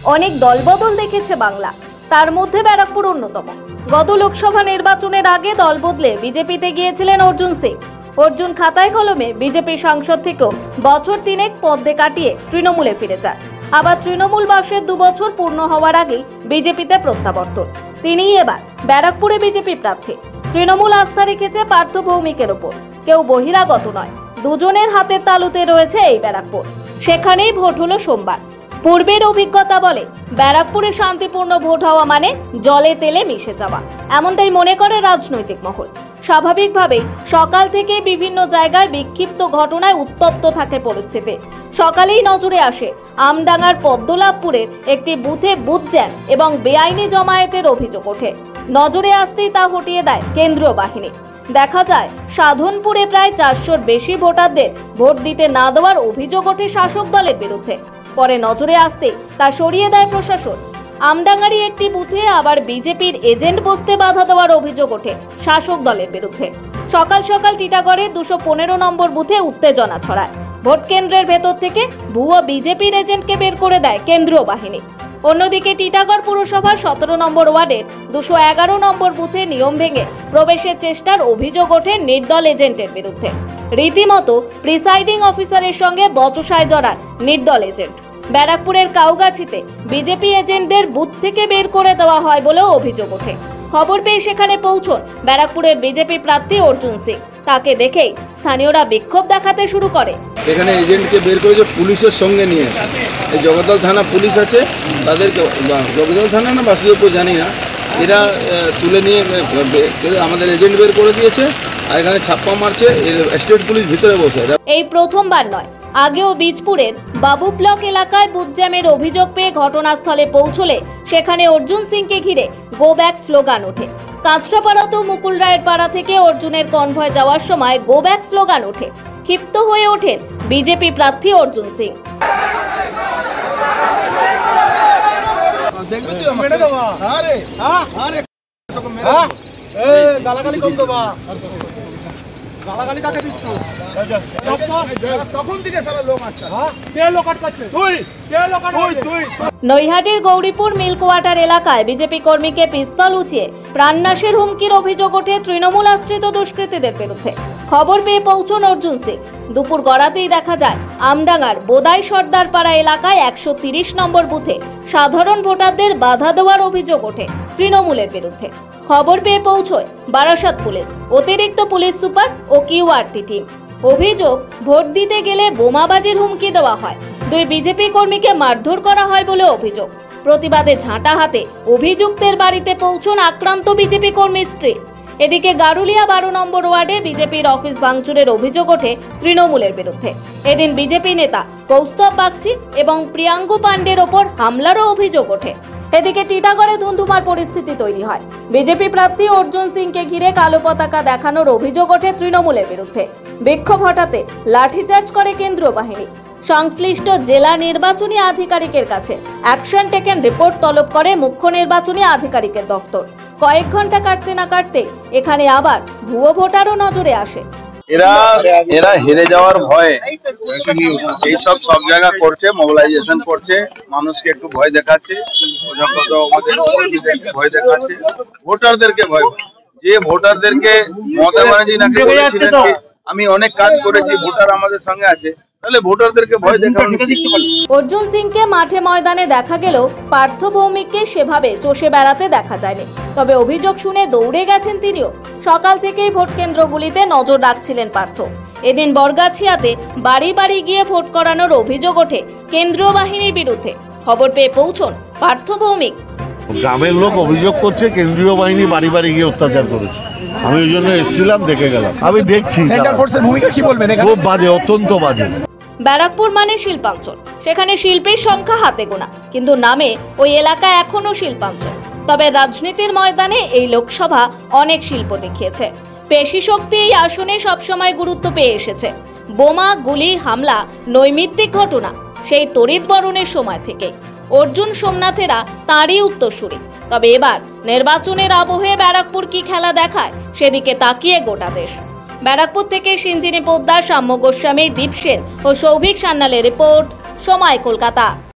অনেক দলবদল দেখেছে বাংলা, তার মধ্যে ব্যারাকপুর অন্যতম। গত লোকসভা নির্বাচনের আগে দল বদলে বিজেপিতে গিয়েছিলেন অর্জুন সিং। অর্জুন খাতায় কলমে বিজেপি সাংসদ থেকেও বছর তিনেক পদে কাটিয়ে তৃণমূলে ফিরে যান। আবার তৃণমূল বাসের 2 বছর পূর্ণ হওয়ার আগেই বিজেপিতে প্রত্যাবর্তন। তিনিই এবার ব্যারাকপুরে বিজেপি প্রার্থী। তৃণমূল আস্থা রেখেছে পার্থ ভৌমিকের ওপর, কেউ বহিরাগত নয়। দুজনের হাতের তালুতে রয়েছে এই ব্যারাকপুর। সেখানেই ভোট হলো সোমবার। পূর্বের অভিজ্ঞতা বলে ব্যারাকপুরে শান্তিপূর্ণ ভোট হওয়া মানে জলে তেলে মিশে যাওয়া, এমনটাই মনে করে রাজনৈতিক মহল। স্বাভাবিকভাবেই সকাল থেকে বিভিন্ন জায়গায় বিক্ষিপ্ত ঘটনায় উত্তপ্ত থাকে পরিস্থিতি। সকালেই নজরে আসে আমডাঙ্গার পদ্মলাভপুরের একটি বুথে বুথ জ্যাম এবং বেআইনি জমায়েতের অভিযোগ ওঠে। নজরে আসতেই তা হটিয়ে দেয় কেন্দ্রীয় বাহিনী। দেখা যায় সাধনপুরে প্রায় 400-র বেশি ভোটারদের ভোট দিতে না দেওয়ার অভিযোগ ওঠে শাসক দলের বিরুদ্ধে। পরে নজরে আসতেই তা সরিয়ে দেয় প্রশাসন। আমডাঙ্গারি একটি বুথে আবার বিজেপির এজেন্ট বসতে বাধা দেওয়ার অভিযোগ ওঠে শাসক দলের বিরুদ্ধে। সকাল সকাল টিটাগড়ে 215 নম্বর বুথে উত্তেজনা ছড়ায়। ভোট কেন্দ্রের ভেতর থেকে ভুয়ো বিজেপির এজেন্টকে বের করে দেয় কেন্দ্রীয় বাহিনী। অন্যদিকে টিটাগড় পুরসভার 17 নম্বর ওয়ার্ডের 211 নম্বর বুথে নিয়ম ভেঙে প্রবেশের চেষ্টার অভিযোগ ওঠে নির্দল এজেন্টের বিরুদ্ধে। রীতিমতো প্রিসাইডিং অফিসারের সঙ্গে বচসায় জড়ান নির্দল এজেন্ট। ব্যারাকপুরের কাউগাছিতে বিজেপি এজেন্টদের বুথ থেকে বের করে দেওয়া হয় বলেও অভিযোগ ওঠে। খবর পেয়ে সেখানে পৌঁছন ব্যারাকপুরের বিজেপি প্রার্থী অর্জুন সিং। তাকে দেখেই স্থানীয়রা বিক্ষোভ দেখাতে শুরু করে। এখানে এজেন্টকে বের করেছে পুলিশের সঙ্গে নিয়ে। এই জগদ্দল থানা পুলিশ আছে, তাদেরকে জগদ্দল থানা না বাসুদেবপুর জানি না, এরা তুলে নিয়ে আমাদের এজেন্ট বের করে দিয়েছে আর এখানে ছাপ্পা মারছে। স্টেট পুলিশ ভিতরে বসে। এই প্রথমবার নয়, আগেও বীজপুরের বাবু ব্লক এলাকায় বুথ জ্যামের অভিযোগ পেয়ে ঘটনাস্থলে পৌঁছলে সেখানে অর্জুন সিংকে ঘিরে গো ব্যাক স্লোগান ওঠে। কাঁচরাপাড়া তো মুকুল রায়ের পাড়া থেকে অর্জুনের কনভয় যাওয়ার সময় গো ব্যাক স্লোগান ওঠে। ক্ষিপ্ত হয়ে ওঠেন বিজেপি প্রার্থী অর্জুন সিং। নৈহাটির গৌরীপুর মিল্ক ওয়াটার এলাকায় বিজেপি কর্মীকে পিস্তল উঁচিয়ে প্রাণনাশের হুমকির অভিযোগ ওঠে তৃণমূল আশ্রিত দুষ্কৃতীদের বিরুদ্ধে। খবর পেয়ে পৌঁছন অর্জুন সিং। দুপুর গড়াতেই দেখা যায় আমডাঙ্গার বোদাই সর্দারপাড়া এলাকায় 130 নম্বর বুথে সাধারণ ভোটারদের বাধা দেওয়ার অভিযোগ ওঠে তৃণমূলের বিরুদ্ধে। খবর পেয়ে পৌঁছয় বারাসাত পুলিশ, অতিরিক্ত পুলিশ সুপার ও কিউআরটি টিম। অভিযোগ, ভোট দিতে গেলে বোমাবাজির হুমকি দেওয়া হয়। 2 বিজেপি কর্মীকে মারধর করা হয় বলে অভিযোগ। প্রতিবাদে ঝাঁটা হাতে অভিযুক্তের বাড়িতে পৌঁছন আক্রান্ত বিজেপি কর্মীর স্ত্রী। এদিকে গারুলিয়া 12 নম্বর ওয়ার্ডে বিজেপির অফিস ভাঙচুরের অভিযোগ ওঠে তৃণমূলের বিরুদ্ধে। এদিন বিজেপি নেতা কৌস্তব বাগচি এবং প্রিয়াঙ্কু পান্ডের ওপর হামলারও অভিযোগ ওঠে। এদিকে টিটাগড়ে ধুন্ধুমার পরিস্থিতি তৈরি হয়। বিজেপি প্রার্থী অর্জুন সিংকে ঘিরে কালো পতাকা দেখানোর অভিযোগ ওঠে তৃণমূলের বিরুদ্ধে। বিক্ষোভ হটাতে লাঠিচার্জ করে কেন্দ্রীয় বাহিনী। সংশ্লিষ্ট জেলা নির্বাচনী আধিকারিকের কাছে অ্যাকশন টেকেন রিপোর্ট তলব করে মুখ্য নির্বাচনী আধিকারিকের দফতর। কয়েক ঘন্টা কাটতে না কাটতে এখানে আবার ভুয়ো ভোটারও নজরে আসে। এরা হেরে যাওয়ার ভয়ে এইসব সব জায়গা করছে, মোবিলাইজেশন করছে, মানুষকে একটু ভয় দেখাচ্ছে, ভয় দেখাচ্ছে, ভোটারদেরকে ভয়। যে ভোটারদেরকে মমতা ব্যানার্জি নাকি বলেছিলেন আমি অনেক কাজ করেছি, ভোটার আমাদের সঙ্গে আছে, তাহলে ভোটারদেরকে ভয় দেখানো। অর্জুন সিংকে মাঠে ময়দানে দেখা গেলেও পার্থ ভৌমিককে সেভাবে চষে বেড়াতে দেখা যায়নি। তবে অভিযোগ শুনে দৌড়ে গেছেন তিনিও। সকাল থেকেই ভোট কেন্দ্রগুলিতে নজর রাখছিলেন পার্থ। এদিন বরগাছিয়াতে বাড়ি বাড়ি গিয়ে ভোট করানোর অভিযোগ ওঠে কেন্দ্রীয় বাহিনীর বিরুদ্ধে। খবর পেয়ে পৌঁছন পার্থ ভৌমিক। গ্রামের লোক অভিযোগ করছে কেন্দ্রীয় বাহিনী বাড়ি বাড়ি গিয়ে অত্যাচার করেছে। আমি ওই জন্য এসেছিলাম, দেখে গেলাম। আমি দেখছি খুব বাজে, অত্যন্ত বাজে। ব্যারাকপুর মানে শিল্পাঞ্চল, সেখানে শিল্পীর সংখ্যা হাতে গোনা, কিন্তু নামে ওই এলাকা এখনো শিল্পাঞ্চল। তবে রাজনীতির ময়দানে এই লোকসভা অনেক শিল্প দেখিয়েছে। পেশি শক্তি এই আসনে সবসময় গুরুত্ব পেয়ে এসেছে। বোমা, গুলি, হামলা নৈমিত্তিক ঘটনা সেই তড়িৎ বরণের সময় থেকে। অর্জুন সোমনাথেরা তারই উত্তরসূরি। তবে এবার নির্বাচনের আবহে ব্যারাকপুর কি খেলা দেখায় সেদিকে তাকিয়ে গোটা দেশ। ব্যারাকপুর থেকে সিঞ্জিনী পোদ্দার, সাম্য গোস্বামী, দীপ সেন ও সৌভিক সান্যালের রিপোর্ট, সময় কলকাতা।